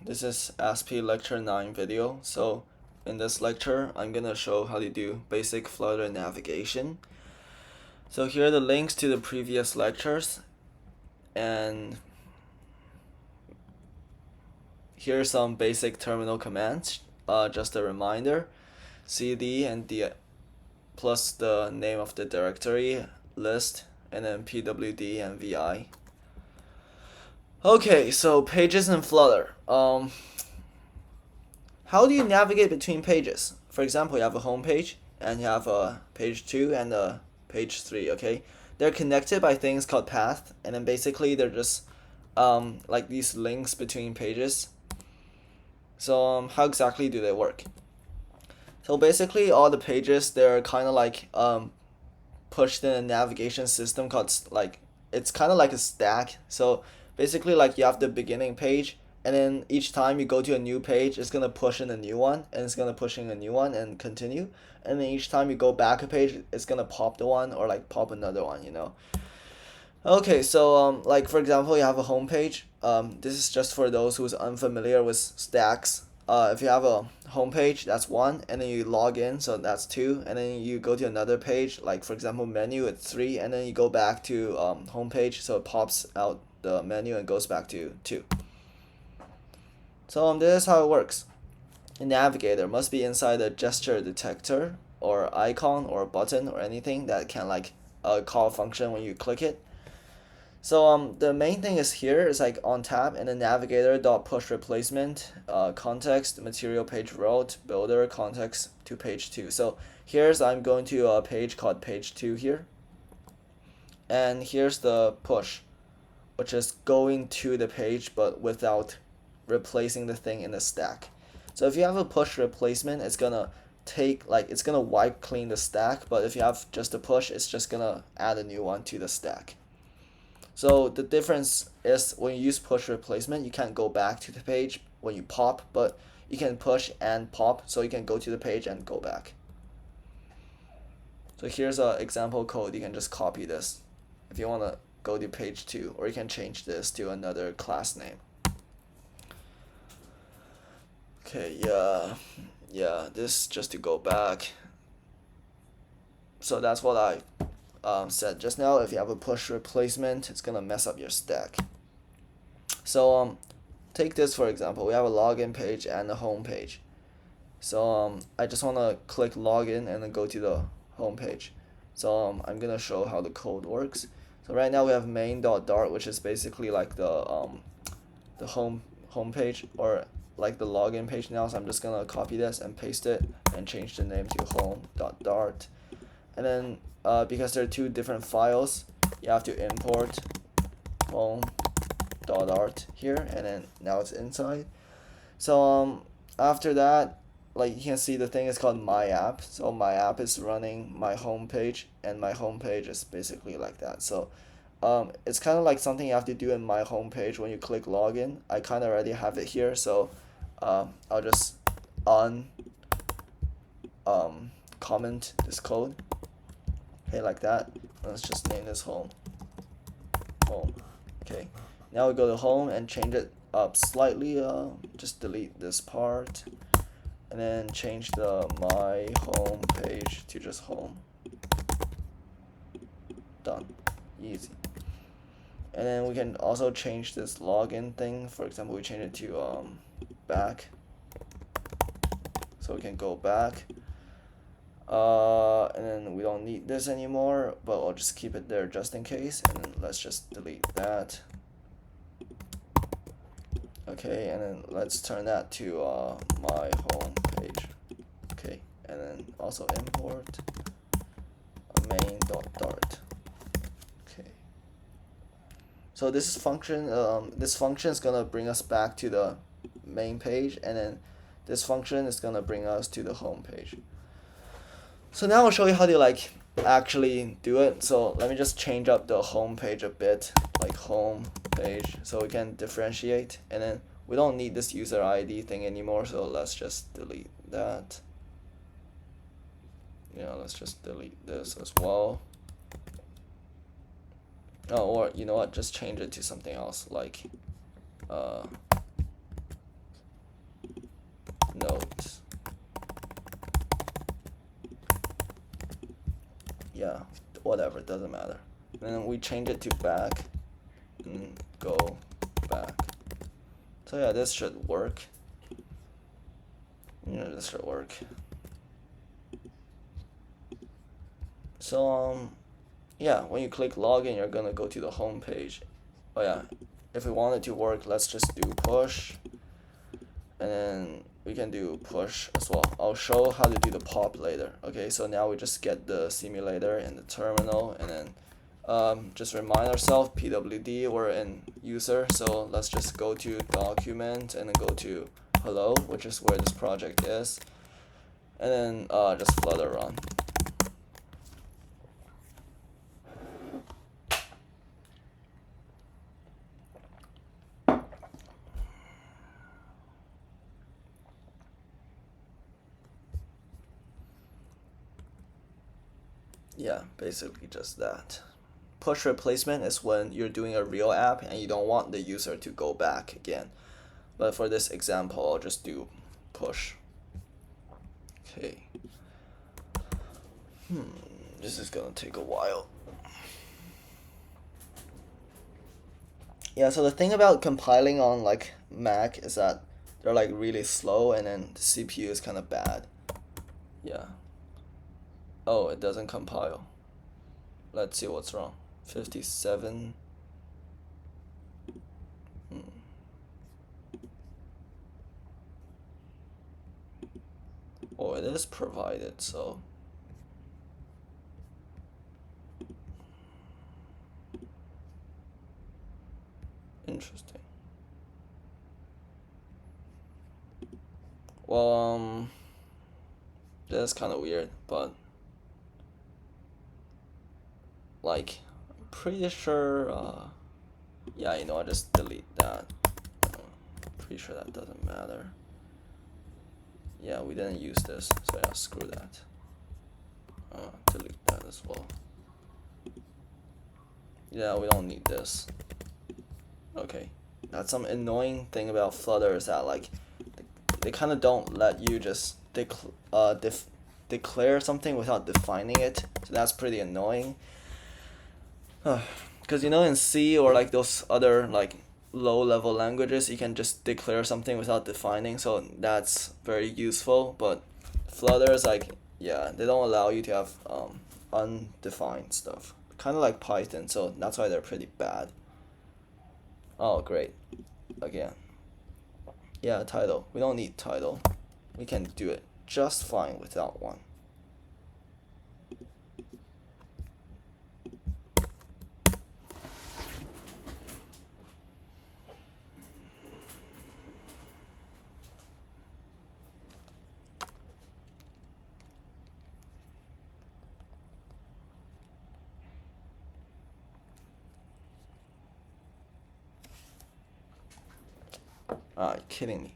This is ASPE Lecture 9 video. So in this lecture, I'm gonna show how to do basic Flutter navigation. So here are the links to the previous lectures, and here are some basic terminal commands. Just a reminder: cd and d plus the name of the directory list, and then pwd and vi. Okay, so pages in Flutter. How do you navigate between pages? For example, you have a home page and you have a page 2 and a page 3, okay? They're connected by things called path, and then basically they're just like these links between pages. So how exactly do they work? So basically all the pages, they're kind of like pushed in a navigation system called it's kind of like a stack. So basically like you have the beginning page, and then each time you go to a new page, it's gonna push in a new one, and it's gonna push in a new one and continue. And then each time you go back a page, it's gonna pop the one or like pop another one, you know. Okay, so like for example, you have a home page. This is just for those who's unfamiliar with stacks. If you have a home page, that's one, and then you log in, so that's two, and then you go to another page, like for example menu, it's three, and then you go back to home page, so it pops out the menu and goes back to two. So this is how it works. A navigator must be inside a gesture detector or icon or button or anything that can like call a function when you click it. So the main thing is here is like on tab, and the navigator dot push replacement context material page route builder context to page 2. So here's I'm going to a page called page 2 here, and here's the push, which is going to the page but without replacing the thing in the stack. So if you have a push replacement, it's gonna it's gonna wipe clean the stack, but if you have just a push, it's just gonna add a new one to the stack. So the difference is when you use push replacement, you can't go back to the page when you pop, but you can push and pop, so you can go to the page and go back. So here's an example code. You can just copy this if you want to go to page 2, or you can change this to another class name. Okay, yeah, this just to go back. So that's what I said just now. If you have a push replacement, it's gonna mess up your stack. So take this for example. We have a login page and a home page. So I just wanna click login and then go to the home page. So I'm gonna show how the code works. So right now we have main.dart, which is basically like the home page, or like the login page now. So I'm just gonna copy this and paste it and change the name to home.dart. And then because there are two different files, you have to import home.dart here, and then now it's inside. So after that, like you can see, the thing is called my app. So my app is running my home page, and my home page is basically like that. So it's kind of like something you have to do in my home page when you click login. I kind of already have it here, so I'll just comment this code. Okay, like that. Let's just name this home. Okay, now we go to home and change it up slightly. Just delete this part, and then change the my home page to just home. Done. Easy. And then we can also change this login thing. For example, we change it to back, so we can go back. And then we don't need this anymore, but I'll just keep it there just in case, and then let's just delete that. Okay, and then let's turn that to my home page. Okay, and then also import main.dart. Okay, so this function is gonna bring us back to the main page, and then this function is gonna bring us to the home page. So now I'll show you how to like actually do it. So let me just change up the home page a bit, like home page, so we can differentiate. And then we don't need this user ID thing anymore, so let's just delete that. Yeah, let's just delete this as well. Oh, or you know what, just change it to something else, like yeah, whatever, it doesn't matter. And then we change it to back and go back. So yeah, this should work. Yeah, this should work. So yeah, when you click login, you're gonna go to the home page. Oh yeah, if we want it to work, let's just do push, and then we can do push as well. I'll show how to do the pop later. Okay, so now we just get the simulator in the terminal, and then just remind ourselves pwd, we're in user, so let's just go to document and then go to hello, which is where this project is, and then just flutter run. Yeah, basically just that. Push replacement is when you're doing a real app and you don't want the user to go back again. But for this example, I'll just do push. Okay. This is gonna take a while. Yeah, so the thing about compiling on like Mac is that they're like really slow, and then the CPU is kind of bad. Yeah. Oh, it doesn't compile. Let's see what's wrong. 57. Oh, it is provided, so. Interesting. Well, that's kind of weird, but like, I'm pretty sure, yeah, you know, I just delete that. Pretty sure that doesn't matter. Yeah, we didn't use this, so yeah, screw that. Delete that as well. Yeah, we don't need this. Okay, that's some annoying thing about Flutter is that like they kind of don't let you just declare something without defining it, so that's pretty annoying. Because you know, in C or like those other like low level languages, you can just declare something without defining, so that's very useful. But Flutter is like, yeah, they don't allow you to have undefined stuff, kind of like Python, so that's why they're pretty bad. Oh great, again. Yeah, title, we don't need title, we can do it just fine without one. Ah, you're kidding me.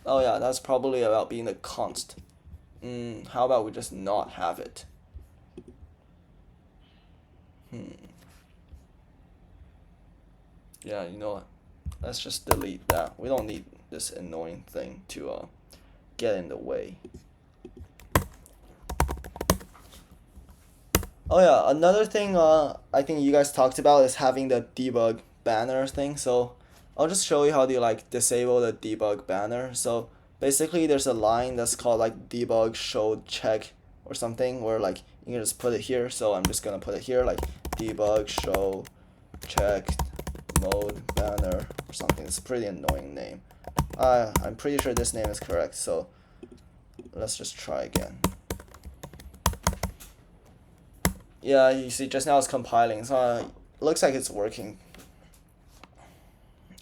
Oh yeah, that's probably about being a const. How about we just not have it? Yeah, you know what? Let's just delete that. We don't need this annoying thing to get in the way. Oh yeah, another thing I think you guys talked about is having the debug banner thing. So I'll just show you how to like disable the debug banner. So basically there's a line that's called like debug show check or something, where like you can just put it here. So I'm just gonna put it here, like debug show check mode banner or something. It's a pretty annoying name. I'm pretty sure this name is correct, so let's just try again. Yeah, you see, just now it's compiling, so it looks like it's working.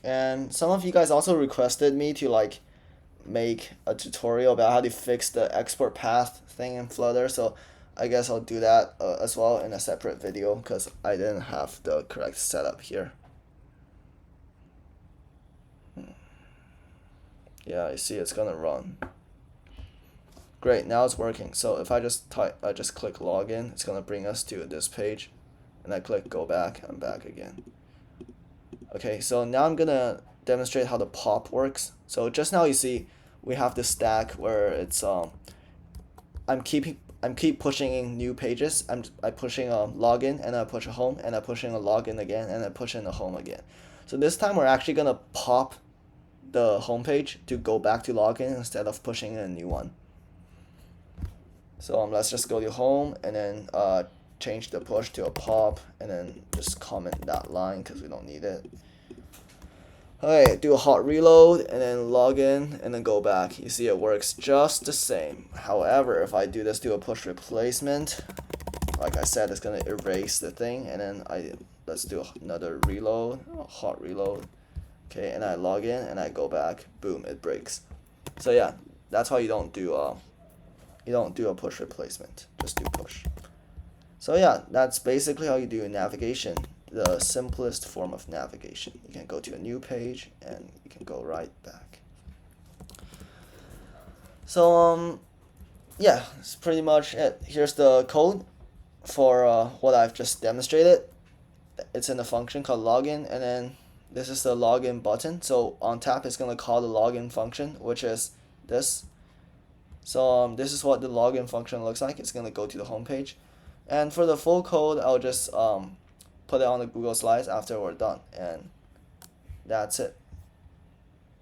And some of you guys also requested me to like make a tutorial about how to fix the export path thing in Flutter, so I guess I'll do that as well in a separate video, because I didn't have the correct setup here. Yeah, you see it's gonna run. Great, now it's working. So if I just click login, it's gonna bring us to this page, and I click go back, I'm back again. Okay, so now I'm gonna demonstrate how the pop works. So just now you see we have this stack where it's I I'm keep pushing in new pages. I pushing a login, and I push a home, and I pushing a login again, and I push in a home again. So this time we're actually gonna pop the home page to go back to login instead of pushing in a new one. So let's just go to home and then change the push to a pop, and then just comment that line because we don't need it. Okay, do a hot reload and then log in and then go back. You see it works just the same. However, if I do this to a push replacement, like I said, it's gonna erase the thing, and then let's do another reload, a hot reload. Okay, and I log in and I go back. Boom, it breaks. So yeah, that's why you don't do a push replacement. Just do push. So yeah, that's basically how you do navigation. The simplest form of navigation. You can go to a new page and you can go right back. So yeah, that's pretty much it. Here's the code for what I've just demonstrated. It's in a function called login, and then this is the login button. So on tap, it's gonna call the login function, which is this. So this is what the login function looks like. It's gonna go to the home page, and for the full code, I'll just put it on the Google Slides after we're done, and that's it.